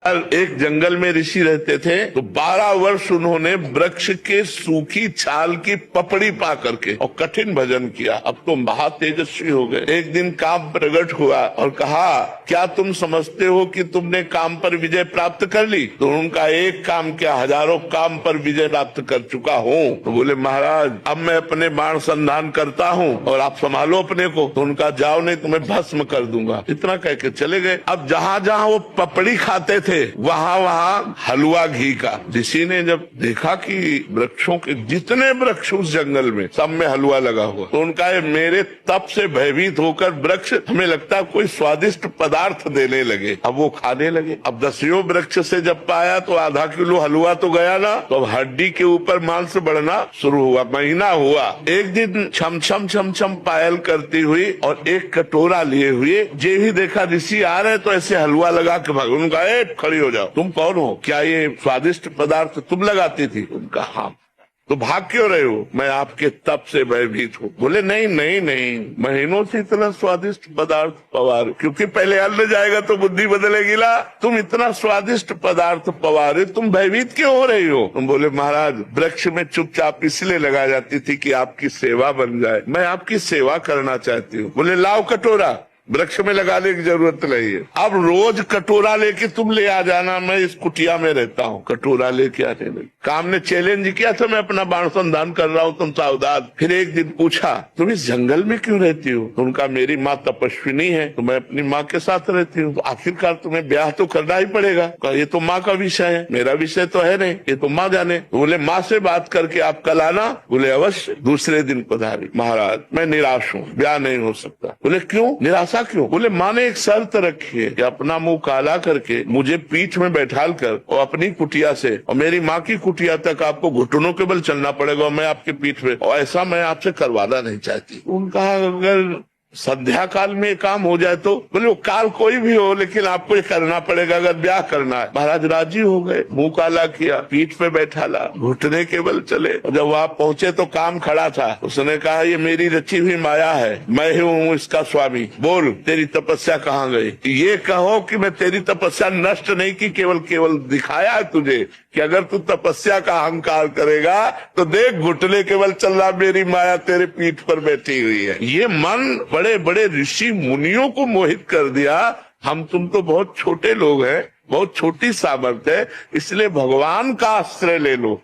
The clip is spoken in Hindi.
एक जंगल में ऋषि रहते थे, तो 12 वर्ष उन्होंने वृक्ष के सूखी छाल की पपड़ी पा करके और कठिन भजन किया। अब तो महातेजस्वी हो गए। एक दिन काम प्रकट हुआ और कहा, क्या तुम समझते हो कि तुमने काम पर विजय प्राप्त कर ली? तो उनका एक काम क्या, हजारों काम पर विजय प्राप्त कर चुका हूँ। तो बोले, महाराज अब मैं अपने बाण संधान करता हूँ और आप संभालो अपने को। तो उनका, जाओ नहीं तो मैं भस्म कर दूंगा। इतना कह के चले गए। अब जहाँ जहाँ वो पपड़ी खाते थे वहाँ वहाँ हलवा घी का। ऋषि ने जब देखा कि वृक्षों के जितने वृक्ष उस जंगल में सब में हलवा लगा हुआ, तो उनका, मेरे तप से भयभीत होकर वृक्ष हमें लगता है कोई स्वादिष्ट पदार्थ देने लगे। अब वो खाने लगे। अब 10वें वृक्ष से जब पाया तो आधा किलो हलवा तो गया ना, तो अब हड्डी के ऊपर मांस बढ़ना शुरू हुआ। महीना हुआ, एक दिन छम छम छम छम पायल करती हुई और एक कटोरा लिए हुए, जे भी देखा ऋषि आ रहे तो ऐसे हलवा लगा के भाग। उनका, खड़ी हो जाओ, तुम कौन हो? क्या ये स्वादिष्ट पदार्थ तुम लगाती थी? उनका, हाँ। तो भाग क्यों रहे हो? मैं आपके तप से भयभीत हूँ। बोले, नहीं नहीं नहीं, महीनों से इतना स्वादिष्ट पदार्थ पवार, क्योंकि पहले अन्न जाएगा तो बुद्धि बदलेगी ना। तुम इतना स्वादिष्ट पदार्थ पवारे, तुम भयभीत क्यों हो रही हो? तुम बोले, महाराज वृक्ष में चुपचाप इसलिए लगा जाती थी कि आपकी सेवा बन जाए, मैं आपकी सेवा करना चाहती हूँ। बोले, लाओ कटोरा। वृक्ष में लगाने की जरूरत नहीं है। अब रोज कटोरा लेके तुम ले आ जाना, मैं इस कुटिया में रहता हूँ। कटोरा लेके आने लगे। काम ने चैलेंज किया था, मैं अपना बाण संधान कर रहा हूँ, तुम सावधान। फिर एक दिन पूछा, तुम इस जंगल में क्यों रहती हो? तो उनका, मेरी माँ तपस्विनी है तो मैं अपनी माँ के साथ रहती हूँ। तो आखिरकार तुम्हें ब्याह तो करना ही पड़ेगा। ये तो माँ का विषय है, मेरा विषय तो है नहीं, ये तो माँ जाने। तो बोले, माँ से बात करके आप कल आना। बोले, अवश्य। दूसरे दिन पधारी। महाराज मैं निराश हूँ, ब्याह नहीं हो सकता। बोले, क्यों निराशा क्यों? बोले, माँ ने एक शर्त रखी है कि अपना मुंह काला करके मुझे पीठ में बैठाल कर और अपनी कुटिया से और मेरी माँ की कुटिया तक आपको घुटनों के बल चलना पड़ेगा और मैं आपके पीठ में, और ऐसा मैं आपसे करवाना नहीं चाहती। उनका, अगर संध्या काल में काम हो जाए तो? बोले, वो काल कोई भी हो लेकिन आपको ये करना पड़ेगा अगर ब्याह करना है। महाराज राजी हो गए। मुंह काला किया, पीठ पे बैठाला, घुटने के बल चले। और जब वहाँ पहुँचे तो काम खड़ा था। उसने कहा, ये मेरी रची हुई माया है, मैं ही हूँ इसका स्वामी। बोल, तेरी तपस्या कहाँ गई? ये कहो कि मैं तेरी तपस्या नष्ट नहीं की, केवल दिखाया है तुझे कि अगर तू तपस्या का अहंकार करेगा तो देख, घुटने के बल चल रहा, मेरी माया तेरे पीठ पर बैठी हुई है। ये मन बड़े बड़े ऋषि मुनियों को मोहित कर दिया। हम तुम तो बहुत छोटे लोग हैं, बहुत छोटी सामर्थ्य है, इसलिए भगवान का आश्रय ले लो।